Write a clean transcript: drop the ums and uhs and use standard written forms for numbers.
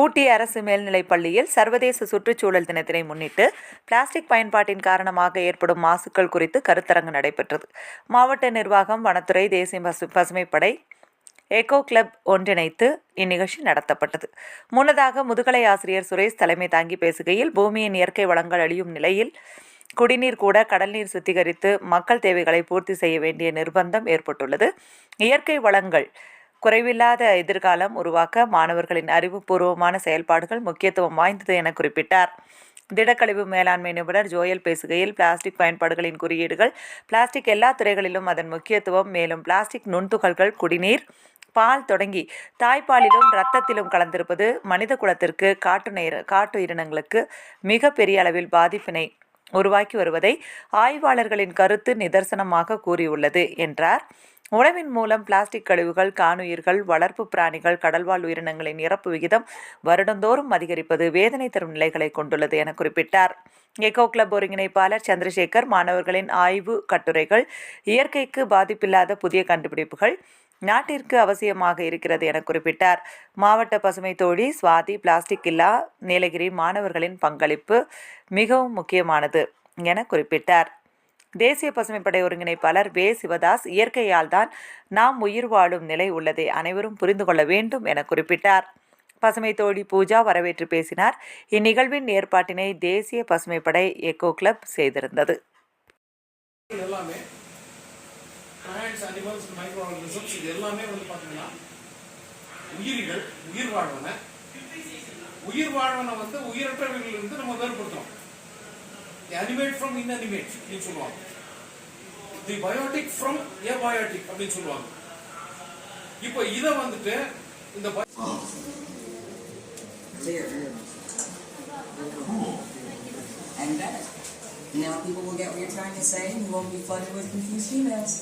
ஊட்டி அரசு மேல்நிலைப் பள்ளியில் சர்வதேச சுற்றுச்சூழல் தினத்தினை முன்னிட்டு பிளாஸ்டிக் பயன்பாட்டின் காரணமாக ஏற்படும் மாசுக்கள் குறித்து கருத்தரங்கு நடைபெற்றது. மாவட்ட நிர்வாகம், வனத்துறை, தேசிய பசுமைப்படை, எக்கோ கிளப் ஒன்றிணைத்து இந்நிகழ்ச்சி நடத்தப்பட்டது. முன்னதாக முதுகலை ஆசிரியர் சுரேஷ் தலைமை தாங்கி பேசுகையில், பூமியின் இயற்கை வளங்கள் அழியும் நிலையில் குடிநீர் கூட கடல் நீர் சுத்திகரித்து மக்கள் தேவைகளை பூர்த்தி செய்ய வேண்டிய நிர்பந்தம் ஏற்பட்டுள்ளது. இயற்கை வளங்கள் குறைவில்லாத எதிர்காலம் உருவாக்க மாணவர்களின் அறிவுபூர்வமான செயல்பாடுகள் முக்கியத்துவம் வாய்ந்தது என குறிப்பிட்டார். திடக்கழிவு மேலாண்மை நிபுணர் ஜோயல் பேசுகையில், பிளாஸ்டிக் பயன்பாடுகளின் குறியீடுகள், பிளாஸ்டிக் எல்லா துறைகளிலும் அதன் முக்கியத்துவம், மேலும் பிளாஸ்டிக் நுண்துகள்கள் குடிநீர், பால் தொடங்கி தாய்ப்பாலிலும் இரத்தத்திலும் கலந்திருப்பது மனித குலத்திற்கு, காட்டு உயிரினங்களுக்கு மிக பெரிய அளவில் பாதிப்பினை உருவாக்கி வருவதை ஆய்வாளர்களின் கருத்து நிதர்சனமாக கூறியுள்ளது என்றார். உணவின் மூலம் பிளாஸ்டிக் கழிவுகள், காணுயிர்கள், வளர்ப்பு பிராணிகள், கடல்வாழ் உயிரினங்களின் இறப்பு விகிதம் வருடந்தோறும் அதிகரிப்பது வேதனை தரும் நிலைகளை கொண்டுள்ளது என குறிப்பிட்டார். எக்கோ கிளப் ஒருங்கிணைப்பாளர் சந்திரசேகர், மாணவர்களின் ஆய்வு கட்டுரைகள் இயற்கைக்கு பாதிப்பில்லாத புதிய கண்டுபிடிப்புகள் நாட்டிற்கு அவசியமாக இருக்கிறது என குறிப்பிட்டார். மாவட்ட பசுமை தோழி சுவாதி, பிளாஸ்டிக் இல்லா நீலகிரி மாணவர்களின் பங்களிப்பு மிகவும் முக்கியமானது என குறிப்பிட்டார். தேசிய பசுமைப்படை ஒருங்கிணைப்பாளர் வே. சிவதாஸ், இயற்கையால் தான் நாம் உயிர் வாழும் நிலை உள்ளதை அனைவரும் புரிந்து கொள்ள வேண்டும் என குறிப்பிட்டார். பசுமை தோழி பூஜா வரவேற்று பேசினார். இந்நிகழ்வின் ஏற்பாட்டினை தேசிய பசுமைப்படை எக்கோ கிளப் செய்திருந்தது. உயிரற்றவர்களிலிருந்து நம்ம வேறுபடுத்துறோம். animate from inanimate அப்படின்னு சொல்லுவாங்க. the biotic from abiotic அப்படின்னு சொல்லுவாங்க. இப்போ இத வந்துட்டு இந்த and that now people will get what you're trying to say and you won't be flooded with confused emails.